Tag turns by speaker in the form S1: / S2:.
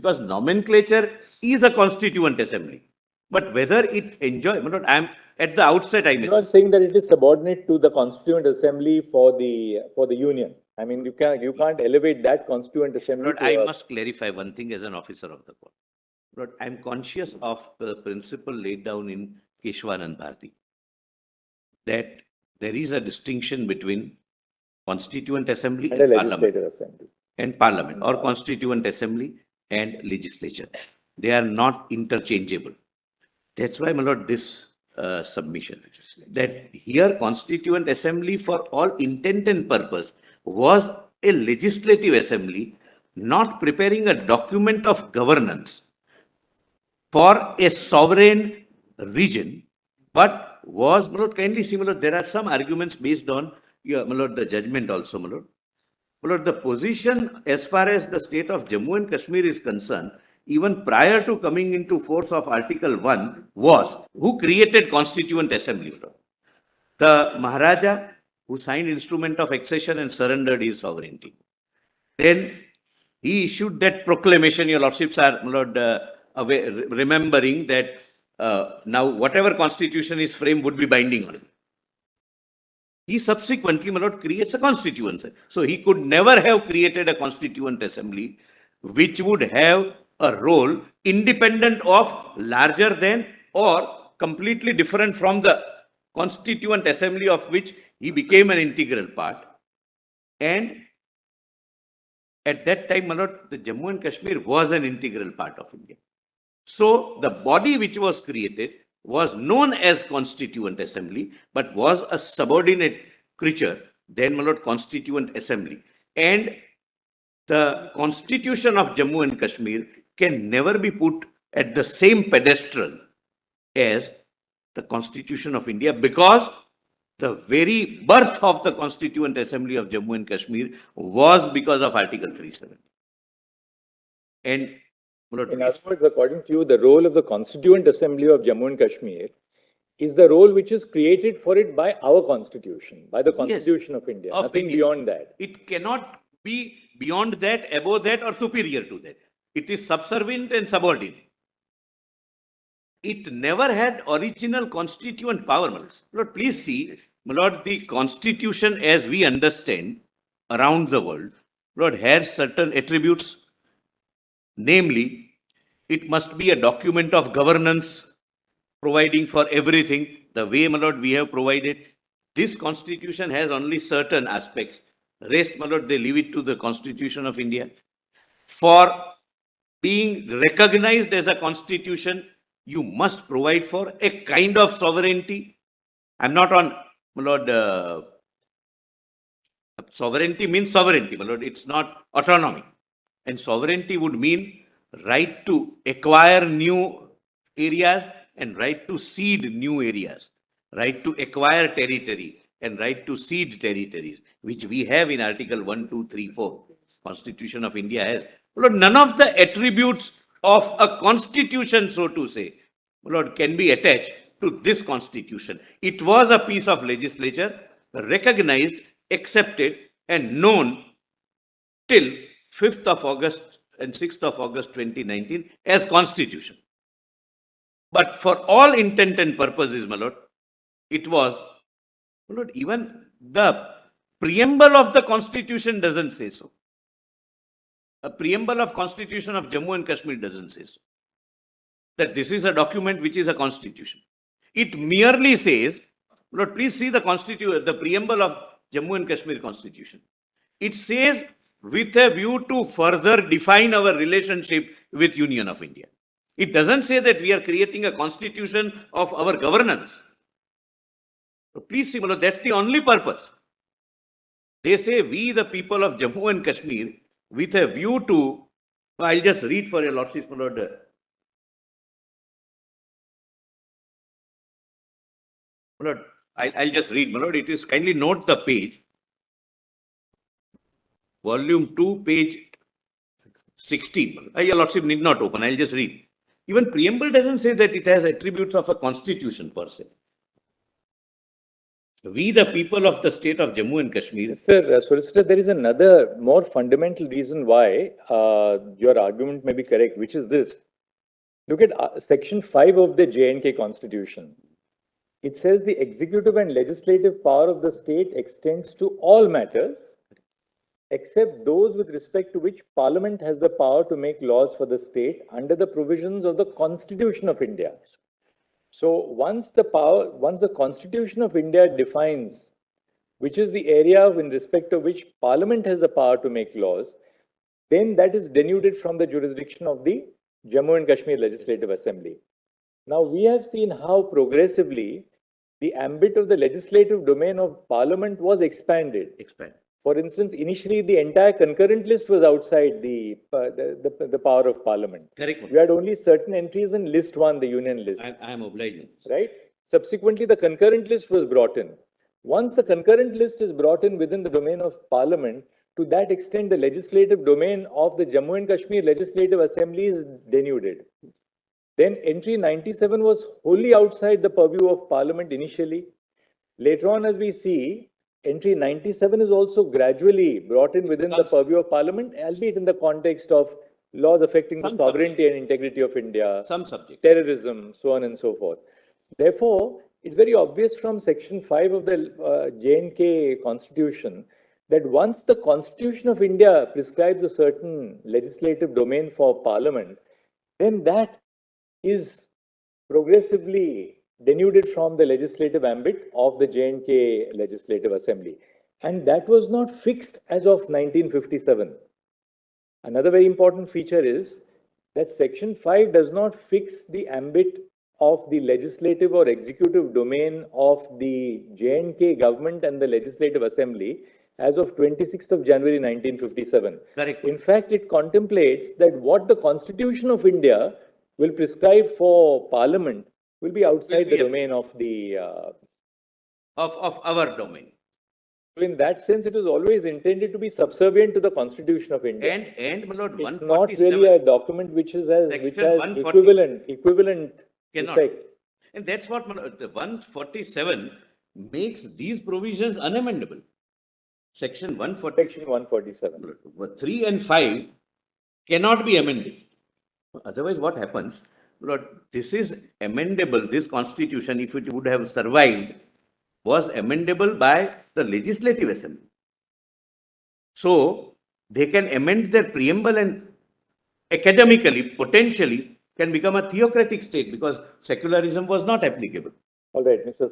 S1: because nomenclature is a constituent assembly. But whether it enjoys, I am at the outset,
S2: You are saying that it is subordinate to the Constituent Assembly for the Union. I mean, you can't elevate that Constituent Assembly.
S1: I must clarify one thing as an officer of the court. But I am conscious of the principle laid down in Keshwanand Bharti, that there is a distinction between Constituent Assembly
S2: and Legislative Assembly.
S1: And Parliament, or Constituent Assembly and Legislature. They are not interchangeable. That's why, my lord, this submission, that here Constituent Assembly for all intent and purpose was a legislative assembly, not preparing a document of governance for a sovereign region, but was, my lord, kindly similar. There are some arguments based on, my lord, the judgment also, my lord. My lord, the position as far as the state of Jammu and Kashmir is concerned, even prior to coming into force of Article 1, was who created Constituent Assembly? The Maharaja, who signed instrument of accession and surrendered his sovereignty. Then he issued that proclamation. Your lordships are, my lord, remembering that now whatever constitution is framed would be binding on him. He subsequently, my lord, creates a constituent. So he could never have created a constituent assembly which would have a role independent of, larger than, or completely different from the constituent assembly of which he became an integral part. And at that time, my lord, the Jammu and Kashmir was an integral part of India. So the body which was created was known as Constituent Assembly, but was a subordinate creature, then, my lord, Constituent Assembly. And the Constitution of Jammu and Kashmir can never be put at the same pedestal as the Constitution of India, because the very birth of the Constituent Assembly of Jammu and Kashmir was because of Article 370. And
S2: in other words, according to you, the role of the Constituent Assembly of Jammu and Kashmir is the role which is created for it by our Constitution, by the Constitution of India, nothing beyond that.
S1: It cannot be beyond that, above that, or superior to that. It is subservient and subordinate. It never had original constituent power. Lord, please see, my lord, the Constitution as we understand around the world, Lord, has certain attributes. Namely, it must be a document of governance, providing for everything the way, my lord, we have provided. This Constitution has only certain aspects. Rest, my lord, they leave it to the Constitution of India. For being recognized as a constitution, you must provide for a kind of sovereignty. I'm not on, my lord, sovereignty means sovereignty, my lord. It's not autonomy. And sovereignty would mean right to acquire new areas and right to cede new areas, right to acquire territory and right to cede territories, which we have in Article 1, 2, 3, 4. Constitution of India has. Lord, none of the attributes of a constitution, so to say, Lord, can be attached to this constitution. It was a piece of legislature recognized, accepted, and known till 5th of August and 6th of August 2019 as constitution. But for all intent and purposes, my lord, it was, my lord, even the preamble of the constitution doesn't say so. A preamble of Constitution of Jammu and Kashmir doesn't say so, that this is a document which is a constitution. It merely says, Lord, please see the preamble of Jammu and Kashmir Constitution. It says, with a view to further define our relationship with Union of India. It doesn't say that we are creating a constitution of our governance. So please see, Lord, that's the only purpose. They say, we the people of Jammu and Kashmir, with a view to, I'll just read for your lordship, my lord. My lord, I'll just read, my lord. It is, kindly note the page. Volume 2, page 16. Your lordship need not open. I'll just read. Even preamble doesn't say that it has attributes of a constitution per se. We, the people of the state of Jammu and Kashmir,
S2: Mr. Solicitor, there is another more fundamental reason why your argument may be correct, which is this. Look at Section 5 of the J&K Constitution. It says the executive and legislative power of the state extends to all matters except those with respect to which Parliament has the power to make laws for the state under the provisions of the Constitution of India. So once the Constitution of India defines which is the area in respect of which Parliament has the power to make laws, then that is denuded from the jurisdiction of the Jammu and Kashmir Legislative Assembly. Now, we have seen how progressively the ambit of the legislative domain of Parliament was expanded. For instance, initially the entire concurrent list was outside the power of Parliament.
S1: Correct.
S2: You had only certain entries in list 1, the union list.
S1: I am obliging.
S2: Right? Subsequently, the concurrent list was brought in. Once the concurrent list is brought in within the domain of Parliament, to that extent, the legislative domain of the Jammu and Kashmir Legislative Assembly is denuded. Then entry 97 was wholly outside the purview of Parliament initially. Later on, as we see, entry 97 is also gradually brought in within the purview of Parliament, albeit in the context of laws affecting the sovereignty and integrity of India,
S1: some subject,
S2: terrorism, so on and so forth. Therefore, it's very obvious from Section 5 of the J&K Constitution that once the Constitution of India prescribes a certain legislative domain for Parliament, then that is progressively denuded from the legislative ambit of the J&K Legislative Assembly. And that was not fixed as of 1957. Another very important feature is that Section 5 does not fix the ambit of the legislative or executive domain of the J&K government and the Legislative Assembly as of 26th of January 1957.
S1: Correct.
S2: In fact, it contemplates that what the Constitution of India will prescribe for Parliament will be outside the domain of the
S1: of our domain.
S2: So in that sense, it is always intended to be subservient to the Constitution of India.
S1: And my lord,
S2: it's not really a document which has equivalent effect.
S1: And that's what the 147 makes these provisions unamendable. Section 147. 3 and 5 cannot be amended. Otherwise, what happens? Lord, this is amendable. This constitution, if it would have survived, was amendable by the Legislative Assembly. So, they can amend their preamble and academically, potentially, can become a theocratic state because secularism was not applicable.
S2: All right, Mr.